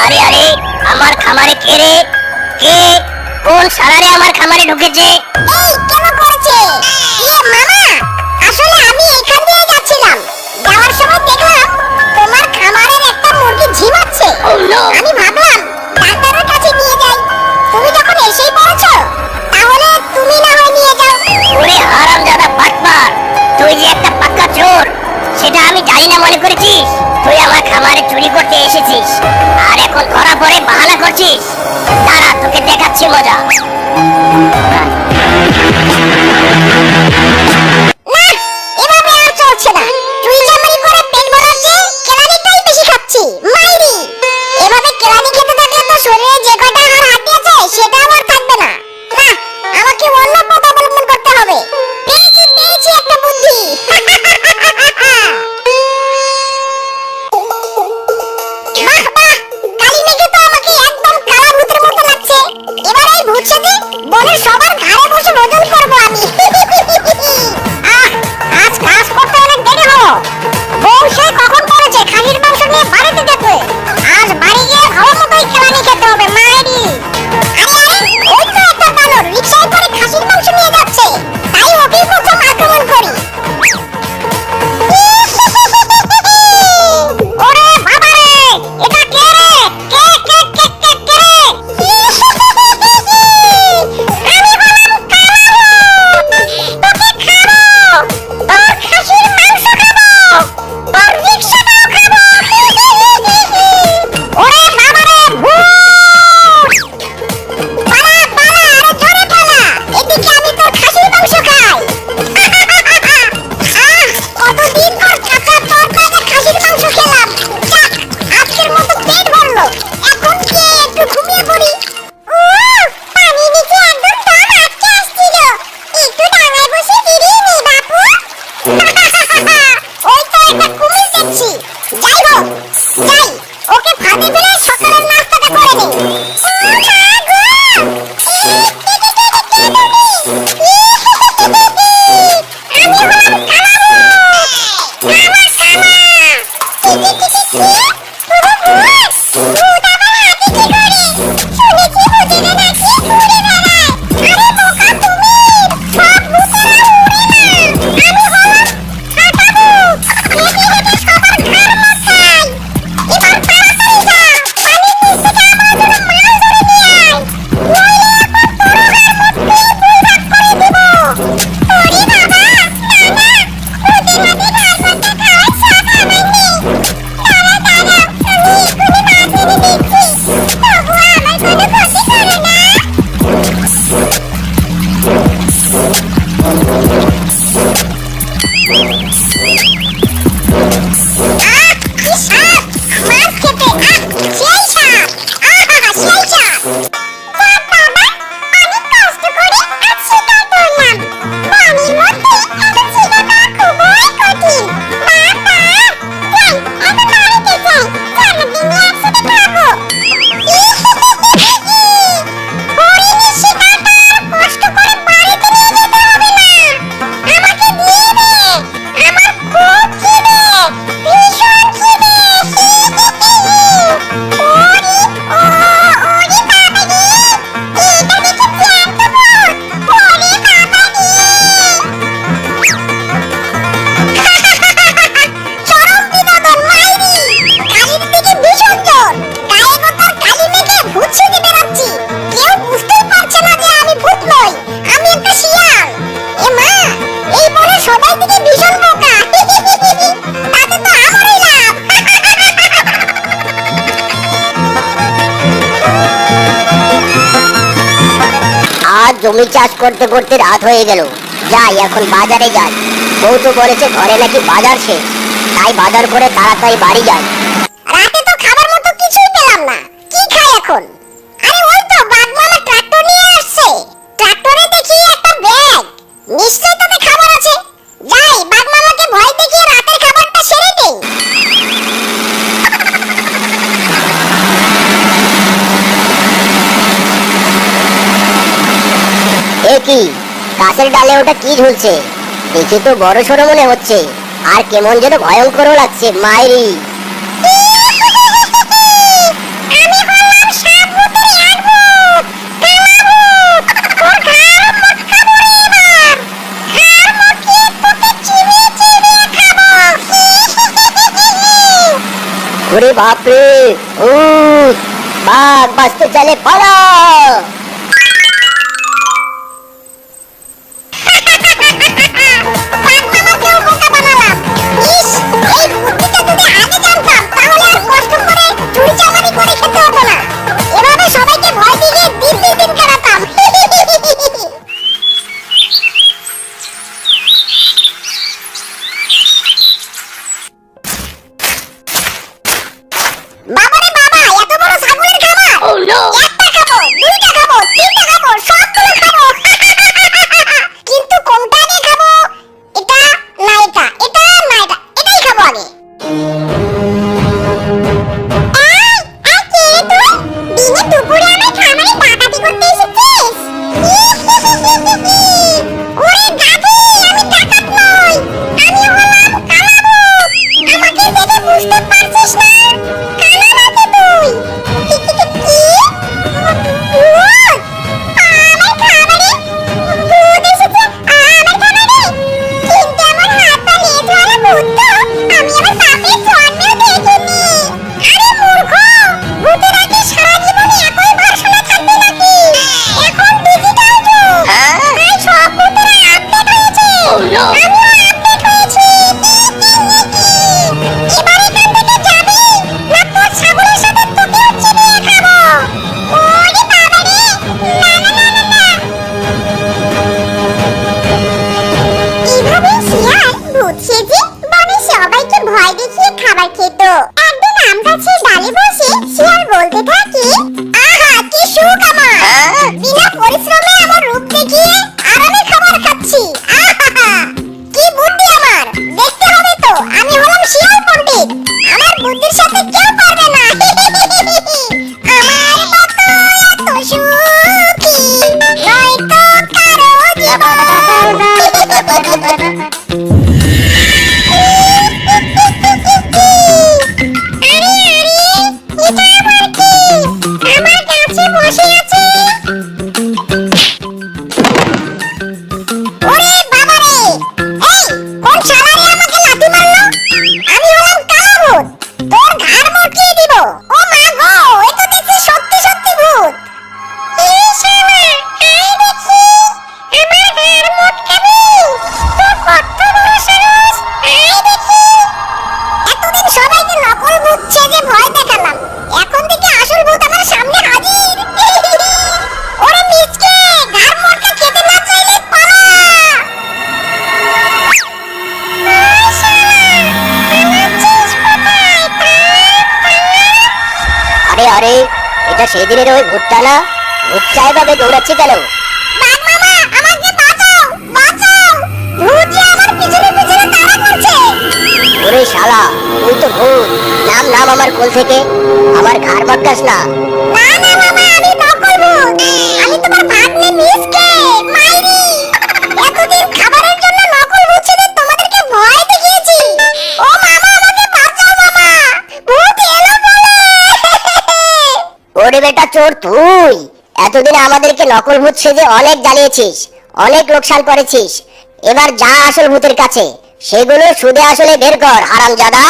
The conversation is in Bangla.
আরে আরে, আমার খামারে কে রে? কে? কোন সারারে আমার খামারে ঢুকেছে? এই কেন করেছে? মামা, আসলে আমি এখান দিয়ে যাচ্ছিলাম। যাওয়ার সময় দেখলাম তোমার খামারের একটা মুরগি ঝিমাচ্ছে। আমি ভাবলাম ডাক্তারের কাছে নিয়ে যাই। তুমি যখন এসেই পড়েছো, তাহলে তুমি না হয় নিয়ে যাও। ওরে হারামজাদা বাটপার, তুই যে একটা পাক্কা চোর সেটা আমি জানি না মনে করেছিস? তুই আমার খামারে চুরি করতে এসেছিস আর এখন ধরা পড়ে বাহানা করছিস। দাঁড়া, তোকে দেখাচ্ছি মজা। না, এভাবে আর চলছে না। চুই চামারি করে পেট ভরার চেয়ে কেলানিটাই বেশি খাচ্ছি। মাইরি, এভাবে কেলানি খেতে থাকলে তো শরীরে যে কটা হাড় হাড্ডি আছে সেটা আর থাকবে না। না, আমাকে অন্য পথ অবলম্বন করতে হবে। পেয়েছি একটা বুদ্ধি। বাহ বাহ, কালি মেঘে তো আমাকে একদম কালা ভূতের মতো লাগছে। এবার এই ভূত সাথে বনের সবার ঘাড়ে বসে ভোজন করব আমি। আজ কাজ করতে অনেক দেরি হলো। বউ সে কখন করেছে খাসির মাংস নিয়ে বাড়িতে যেতে। আজ বাড়ি গিয়ে ভালো মতোই কেলানি খেতে হবে। মায়েরি, আরে আরে, ওই তো একটা বানর রিকশায় করে খাসির মাংস নিয়ে যাচ্ছে। তাই ওকেই প্রথম আক্রমণ করি। ওরে বাবা রে, এটা কে রে? কে কে কে কে কে রে? আমি হলাম কালো। তোকে খাবো, তোর খাসির মাংস খাবো, তোর রিকশাটাও খাবো। ওরে বাবা রে, ভূত! পালা পালা, আরে জোরে পালা। এদিকে আমি তোর খাসির মাংস খাই। কতদিন পর কাঁচা তরকারিতে খাসির মাংস খেলাম। যাক, আজকের মতো পেট ভরলো। এখন কে একটু ঘুমিয়ে পড়ি। পানি নিচে একদম দম আটকে আসছিল। একটু ডাঙায় বসে জিরিয়ে নি বাপু। ওই তো একটা কুমির দেখছি। যাই হোক, যাই ওকে ফাঁদে ফেলে সকালের নাস্তাটা করে নেই। জমি চাষ করতে করতে রাত হয়ে গেল। যাই এখন বাজারে যাই। বউ তো বলেছে ঘরে নাকি বাজার শেষ, তাই বাজার করে তাড়াতাড়ি বাড়ি যাই। রাতে তো খাবার মতো কিছুই পেলাম না। কি খাই এখন? আরে ওই তো বাগমালা ট্রাক্টর নিয়ে আসছে। ট্রাক্টরে দেখি একটা ব্যাগ। নিশ্চয়ই তাতে খাবার আছে। যাই বাগমালাকে ভয় দেখিয়ে রাতের খাবারটা সেরে দেই। এ কি, গাছের ডালে ওটা কি ঝুলছে? দেখে তো বড় সড়ো মনে হচ্ছে, আর কেমন যেন ভয়ঙ্করও লাগছে। মাইরি, আমি ওরে বাপরে, ভূত! বাঘ বাঁচতে চলে পালা। বাঘ মামাকেও বোকা বানালাম। ইস, এই বুদ্ধিটা যদি আগে জানতাম তাহলে আর কষ্ট করে চুরি চামারি করে খেতে হতো না। এভাবে সবাইকে ভয় দিয়ে দিন কাটাতাম। বাবারে বাবা, এত বড় ছাগলের খাবার! একটা খাবো, দুইটা খাবো, তিনটা খাবো, সবগুলো খাবো। কিন্তু কোনটা আগে খাবো? এটা না এটা, এটা না এটা, এটাই খাবো আগে। এই কে তুই? দিনে দুপুরে আমার খামারে ডাকাতি করতে এসেছিস? ওরে গাধি, আমি ডাকাত নই, আমি হলাম কালাভূত। আমাকে দেখে বুঝতে পারছিস না? কালামাকে তুই। কি? ভূত? আমার খামারে ভূত এসেছে? আমার খামারে? কিন্তু আমার হাত পা লেজ ওয়ালা ভূত তো আমি আমার বাপের জন্মেও দেখিনি। আরে মূর্খ, ভূতের আগে সারা জীবনে একই ভাষণে থাকবে নাকি? এখন ডিজিটাল যুগ, তাই সব ভূতেরা আপডেট হয়েছে। আমিও আপডেট হয়েছি। এবার এখান থেকে যাবি, না তোর ছাগলের সাথে তোকেও চিবিয়ে খাবো। ওরে বাবা রে, না না না না না। এভাবে শিয়াল ভূত সেজে বনে সবাইকে ভয় দেখিয়ে খাবার খেত। একদিন আম গাছের ডালে বসে শিয়াল বলতে থাকে, আহা কি সুখ আমার! বিনা পরিশ্রমে আমার রূপ দেখিয়ে আরামে খাবার খাচ্ছি। আহা কি বুদ্ধি আমার! দেখতে হবে তো, আমি হলাম শিয়াল পণ্ডিত। আমার বুদ্ধির সাথে কেউ পারবে না। আমার মতো এত সুখী নয়তো কারো জীবন। আরে আরে, এটা আবার কি? আমার কাছে বসে আছে। ওরে বাবা রে, এই কোন শালারে আমাকে লাথি মারলো? আমি হলাম কালাভূত, তোর ঘাড় মটকিয়ে দিব। ও মা গো, এ তো দেখছি সত্যি সত্যি ভূত। এই শালা, আয় দেখি, আমার ঘাড় মটকাবি? তোর কত বড় সাহস! আয় দেখি। এতদিন সবাইকে নকল ভূত সেজে ভয় দেখালাম, এখন থেকে আসল ভূত আমার সামনে হাজির। ওরে মিচকে, ঘাড় মটকে খেতে না চাইলে পালা। আয় শালা, পালাচ্ছিস কোথায়? আরে আরে, এটা সেদিনের ওই ভূতটা না? ভূতটা এভাবে দৌড়াচ্ছে কেন? বাঘ মামা, আমাকে বাঁচাও, বাঁচাও! ভূত যে আমার পিছনে পিছনে তাড়া করছে। ওরে শালা, তুই তো ভূত! নাম নাম আমার কোল থেকে, আমার ঘাড় মটকাস না। না না মামা, আমি নকল ভূত। আমি তোমার ভাগ্নে মিসকে মাইরি। এতদিন খাবারের জন্য নকল ভূত সেজে তোমাদেরকে ভয় দেখিয়েছি। ও মামা, আমাকে বাঁচাও মামা, ভূত এলো বলে। ওরে বেটা চোর তুই! এতদিন আমাদেরকে নকল ভূত সেজে অনেক জ্বালিয়েছিস, অনেক লোকসান করেছিস। এবার যা আসল ভূতের কাছে, সেগুলো সুদে আসলে বের কর, হারামজাদা।